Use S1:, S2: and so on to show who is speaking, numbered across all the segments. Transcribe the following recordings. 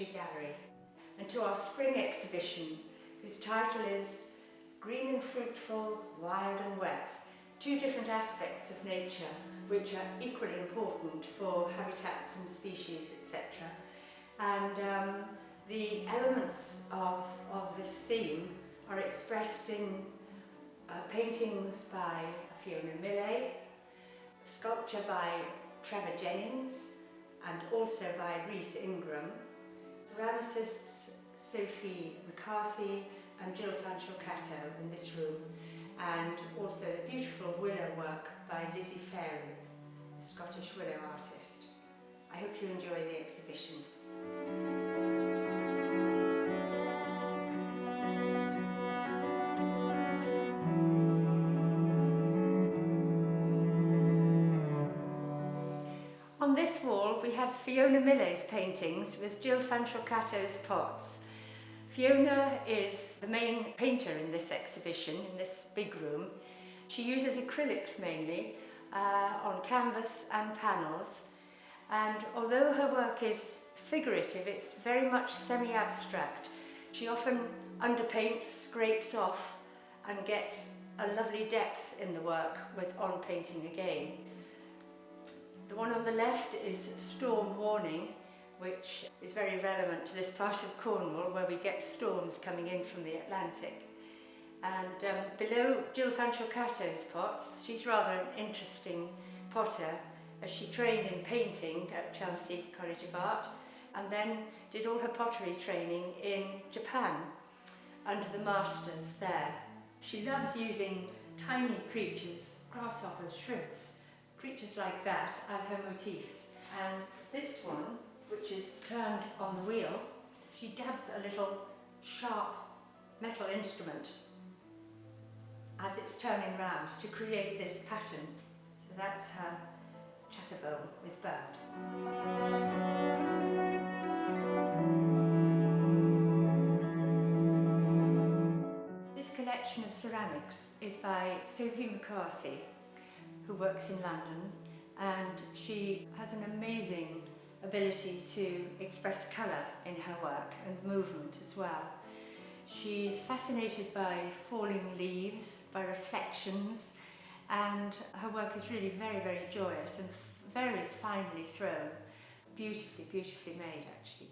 S1: Tree Gallery, and to our spring exhibition, whose title is Green and Fruitful, Wild and Wet, two different aspects of nature which are equally important for habitats and species, etc. And the elements of this theme are expressed in paintings by FIONA MILLAIS, sculpture by TREVOR Jennings, and also by Reece Ingram, ceramicists SOPHIE MacCARTHY and Judith Glover in this room, and also the beautiful willow work by LIZZIE FAREY, a Scottish willow artist. I hope you enjoy the exhibition. On this wall we have FIONA MILLAIS paintings with Judith Kato's pots. Fiona is the main painter in this exhibition, in this big room. She uses acrylics mainly on canvas and panels, and although her work is figurative, it's very much semi-abstract. She often underpaints, scrapes off, and gets a lovely depth in the work with on-painting again. The one on the left is Storm Warning, which is very relevant to this part of Cornwall where we get storms coming in from the Atlantic. And below Judith Kato's pots, she's rather an interesting potter, as she trained in painting at Chelsea College of Art and then did all her pottery training in Japan under the masters there. She loves using tiny creatures, grasshoppers, shrimps, creatures like that as her motifs. And this one, which is turned on the wheel, she dabs a little sharp metal instrument as it's turning round to create this pattern. So that's her chatterbowl with bird. This collection of ceramics is by SOPHIE MacCARTHY, who works in London, and she has an amazing ability to express colour in her work and movement as well. She's fascinated by falling leaves, by reflections, and her work is really very, very joyous and very finely thrown. Beautifully, beautifully made actually.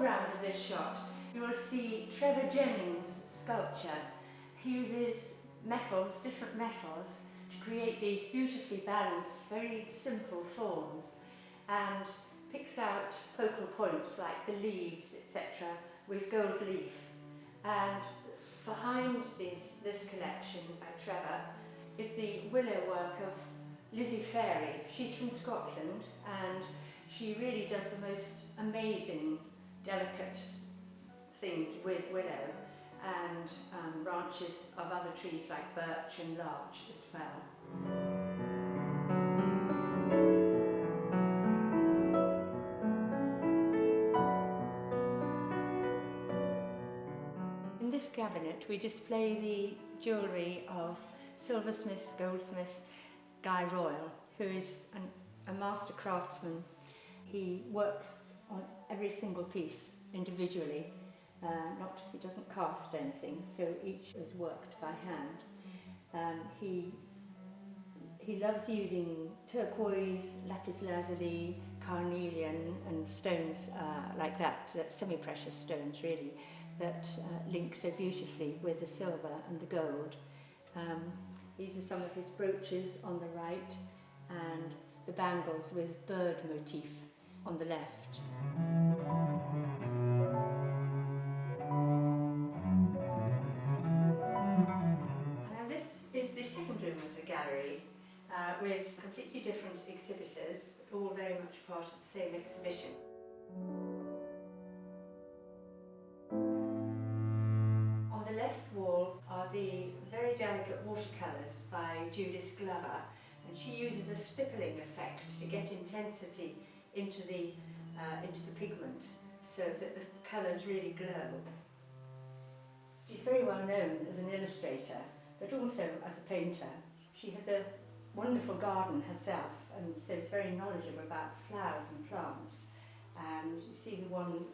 S1: Of this shot, you will see TREVOR Jennings' sculpture. He uses metals, different metals, to create these beautifully balanced, very simple forms, and picks out focal points like the leaves, etc., with gold leaf. And behind this collection by Trevor is the willow work of LIZZIE FAREY. She's from Scotland, and she really does the most amazing delicate things with willow and branches of other trees like birch and larch as well. In this cabinet we display the jewellery of silversmith, goldsmith Guy Royal, who is a master craftsman. He works on every single piece individually. He doesn't cast anything, so each is worked by hand. He loves using turquoise, lapis lazuli, carnelian and stones like that semi-precious stones really, that link so beautifully with the silver and the gold. These are some of his brooches on the right and the bangles with bird motif on the left. Now this is the second room of the gallery with completely different exhibitors, all very much part of the same exhibition. On the left wall are the very delicate watercolours by Judith Glover, and she uses a stippling effect to get intensity into the pigment so that the colours really glow. She's very well known as an illustrator, but also as a painter. She has a wonderful garden herself, and so is very knowledgeable about flowers and plants. And you see the one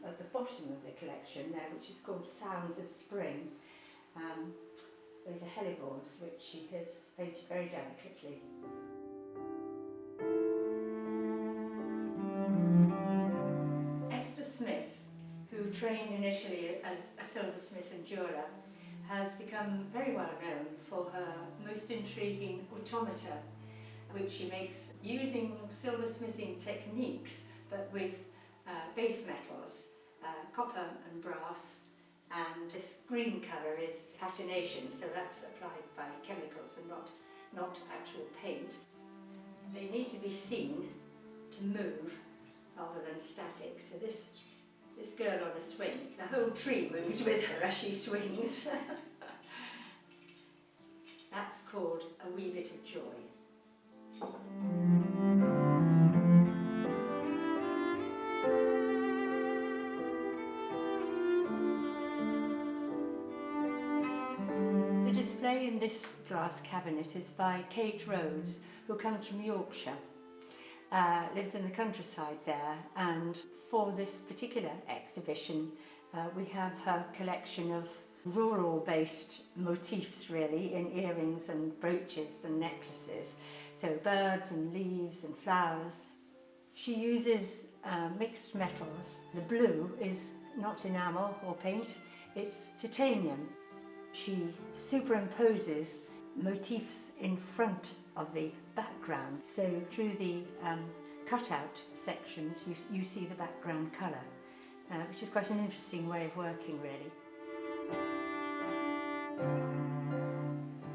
S1: at the bottom of the collection there, which is called Sounds of Spring. Those are hellebores, which she has painted very delicately. Esther Smith, who trained initially as a silversmith and jeweller, has become very well known for her most intriguing automata, which she makes using silversmithing techniques, but with base metals, copper and brass, and this green colour is patination, so that's applied by chemicals and not actual paint. They need to be seen to move rather than static. So this girl on a swing, the whole tree moves with her as she swings. That's called A Wee Bit of Joy. The display in this glass cabinet is by Kate Rhodes, who comes from Yorkshire. Lives in the countryside there, and for this particular exhibition we have her collection of rural-based motifs, really, in earrings and brooches and necklaces, so birds and leaves and flowers. She uses mixed metals. The blue is not enamel or paint, it's titanium. She superimposes motifs in front of the background, so through the cutout sections you see the background colour, which is quite an interesting way of working, really.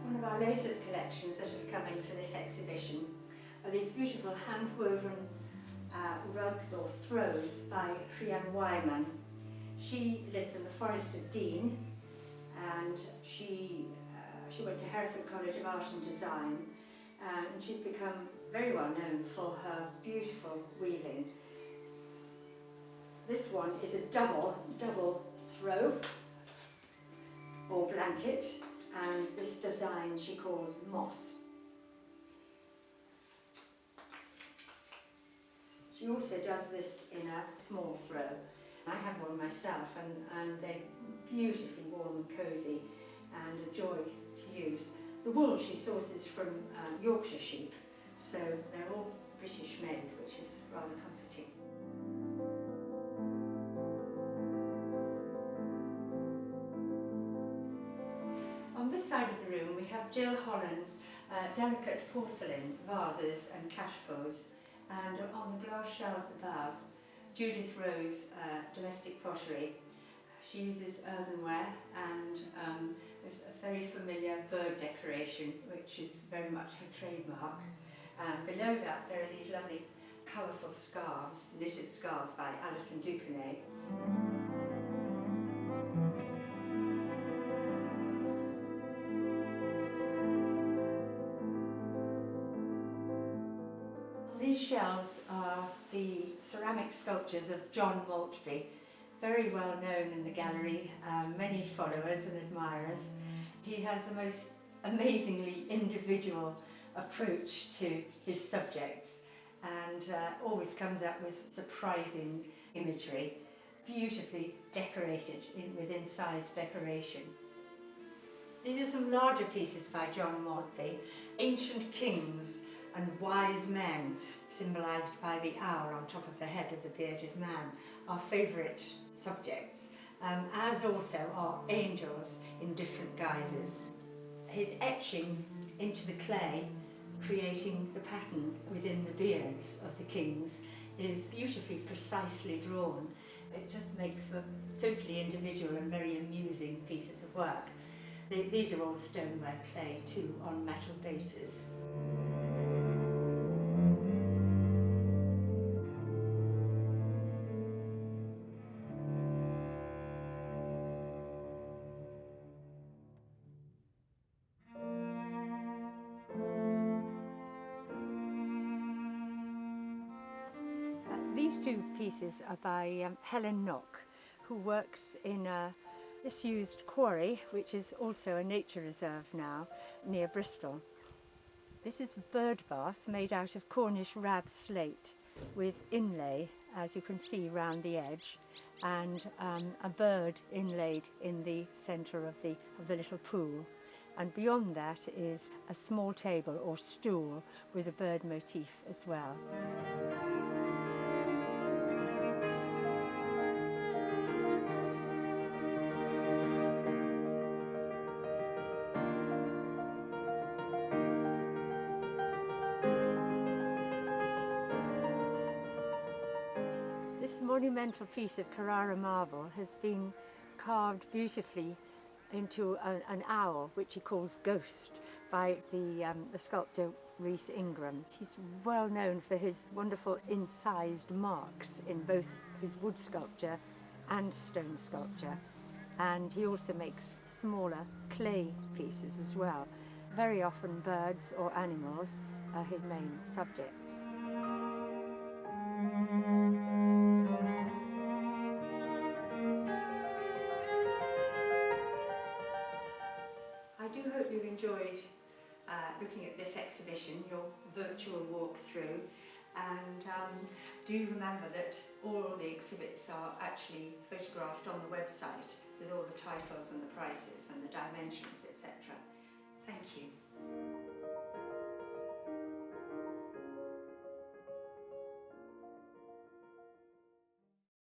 S1: One of our latest collections that has come in for this exhibition are these beautiful hand-woven rugs or throws by RHIAN. She lives in the Forest of Dean, and she went to Hereford College of Art and Design, and she's become very well known for her beautiful weaving. This one is a double throw or blanket, and this design she calls moss. She also does this in a small throw. I have one myself, and they're beautifully warm and cosy and a joy to use. The wool she sources from Yorkshire sheep, so they're all British made, which is rather comforting. On this side of the room we have Jill Holland's delicate porcelain vases and cash pots, and on the glass shelves above, Judith Rowe's domestic pottery. She uses earthenware, and there's a very familiar bird decoration, which is very much her trademark. And below that there are these lovely colourful scarves, knitted scarves by ALISON DUPERNEX. These shelves are the ceramic sculptures of John Maltby, very well known in the gallery, many followers and admirers. He has the most amazingly individual approach to his subjects, and always comes up with surprising imagery, beautifully decorated with incised decoration. These are some larger pieces by John Maltby, ancient kings and wise men, symbolised by the owl on top of the head of the bearded man, our favourite subjects, as also are angels in different guises. His etching into the clay, creating the pattern within the beards of the kings, is beautifully precisely drawn. It just makes for totally individual and very amusing pieces of work. These are all stoneware clay too, on metal bases. These two pieces are by HELEN NOCK, who works in a Disused quarry, which is also a nature reserve now, near Bristol. This is a bird bath made out of Cornish rab slate with inlay, as you can see round the edge, and a bird inlaid in the centre of the little pool. And beyond that is a small table or stool with a bird motif as well. This monumental piece of Carrara marble has been carved beautifully into an owl, which he calls Ghost, by the sculptor Rhys Ingram. He's well known for his wonderful incised marks in both his wood sculpture and stone sculpture. And he also makes smaller clay pieces as well. Very often birds or animals are his main subjects. I do hope you've enjoyed looking at this exhibition, your virtual walk through, and do remember that all the exhibits are actually photographed on the website with all the titles and the prices and the dimensions, etc. Thank you.